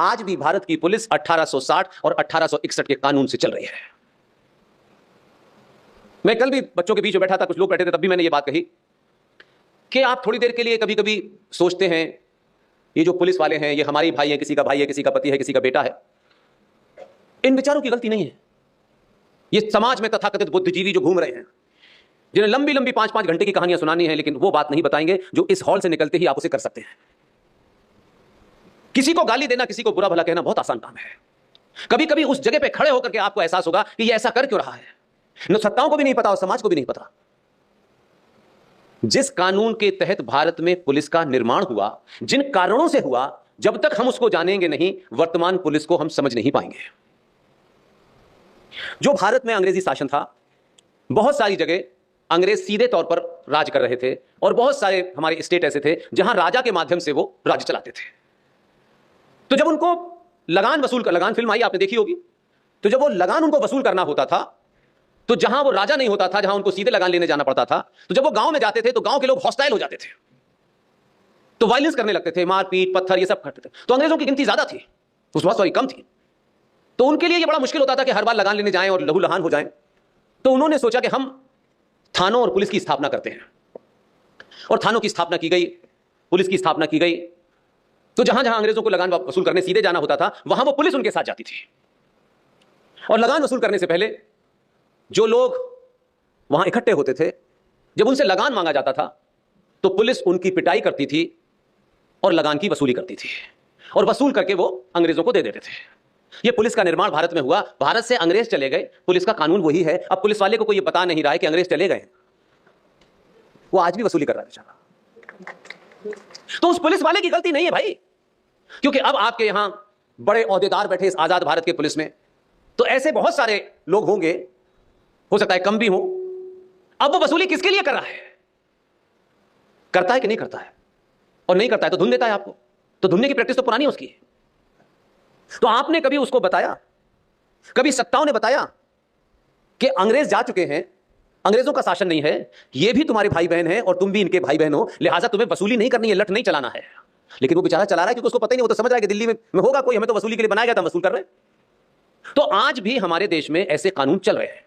आज भी भारत की पुलिस 1860 और 1861 के कानून से चल रही है। मैं कल भी बच्चों के बीच में बैठा था, कुछ लोग बैठे थे, तब भी मैंने ये बात कही कि आप थोड़ी देर के लिए कभी कभी सोचते हैं ये जो पुलिस वाले हैं ये हमारी भाई है, किसी का भाई है, किसी का पति है, किसी का बेटा है। इन विचारों की गलती नहीं है। ये समाज में तथाकथित बुद्धिजीवी जो घूम रहे हैं, जिन्हें लंबी लंबी 5-5 घंटे की कहानियां सुनानी है, लेकिन वो बात नहीं बताएंगे जो इस हॉल से निकलते ही आप उसे कर सकते हैं। किसी को गाली देना, किसी को बुरा भला कहना बहुत आसान काम है। कभी कभी उस जगह पे खड़े होकर के आपको एहसास होगा कि ये ऐसा कर क्यों रहा है। न सत्ताओं को भी नहीं पता और समाज को भी नहीं पता। जिस कानून के तहत भारत में पुलिस का निर्माण हुआ, जिन कारणों से हुआ, जब तक हम उसको जानेंगे नहीं, वर्तमान पुलिस को हम समझ नहीं पाएंगे। जो भारत में अंग्रेजी शासन था, बहुत सारी जगह अंग्रेज सीधे तौर पर राज कर रहे थे और बहुत सारे हमारे स्टेट ऐसे थे जहां राजा के माध्यम से वो राज्य चलाते थे। तो जब उनको लगान फिल्म आई, आपने देखी होगी, तो जब वो लगान उनको वसूल करना होता था, तो जहां वो राजा नहीं होता था, जहां उनको सीधे लगान लेने जाना पड़ता था, तो जब वो गांव में जाते थे तो गांव के लोग हॉस्टाइल हो जाते थे, तो वायलेंस करने लगते थे, मारपीट पत्थर ये सब करते थे। तो अंग्रेजों की गिनती ज्यादा थी, उस वक्त कम थी, तो उनके लिए ये बड़ा मुश्किल होता था कि हर बार लगान लेने जाएं और लहूलुहान हो जाएं। तो उन्होंने सोचा कि हम थानों और पुलिस की स्थापना करते हैं, और थानों की स्थापना की गई, पुलिस की स्थापना की गई। तो जहां जहां अंग्रेजों को लगान वसूल करने सीधे जाना होता था, वहां वो पुलिस उनके साथ जाती थी, और लगान वसूल करने से पहले जो लोग वहां इकट्ठे होते थे, जब उनसे लगान मांगा जाता था तो पुलिस उनकी पिटाई करती थी और लगान की वसूली करती थी, और वसूल करके वो अंग्रेजों को दे देते थे। ये पुलिस का निर्माण भारत में हुआ। भारत से अंग्रेज चले गए, पुलिस का कानून वही है। अब पुलिस वाले को कोई ये बता नहीं रहा है कि अंग्रेज चले गए, वो आज भी वसूली कर रहा है बेचारा। तो उस पुलिस वाले की गलती नहीं है भाई, क्योंकि अब आपके यहां बड़े ओहदेदार बैठे इस आजाद भारत के पुलिस में, तो ऐसे बहुत सारे लोग होंगे, हो सकता है कम भी हो। अब वो वसूली किसके लिए कर रहा है? करता है कि नहीं करता है? और नहीं करता है तो धुन देता है आपको, तो धुनने की प्रैक्टिस तो पुरानी है उसकी। तो आपने कभी उसको बताया, कभी सत्ताओं ने बताया कि अंग्रेज जा चुके हैं, अंग्रेजों का शासन नहीं है, ये भी तुम्हारे भाई बहन हैं और तुम भी इनके भाई बहन हो, लिहाजा तुम्हें वसूली नहीं करनी है, लठ नहीं चलाना है। लेकिन वो बेचारा चला रहा है क्योंकि उसको पता ही नहीं, वो तो समझ रहा है कि दिल्ली में होगा कोई, हमें तो वसूली के लिए बनाया गया था, वसूल कर रहे हैं। तो आज भी हमारे देश में ऐसे कानून चल रहे हैं।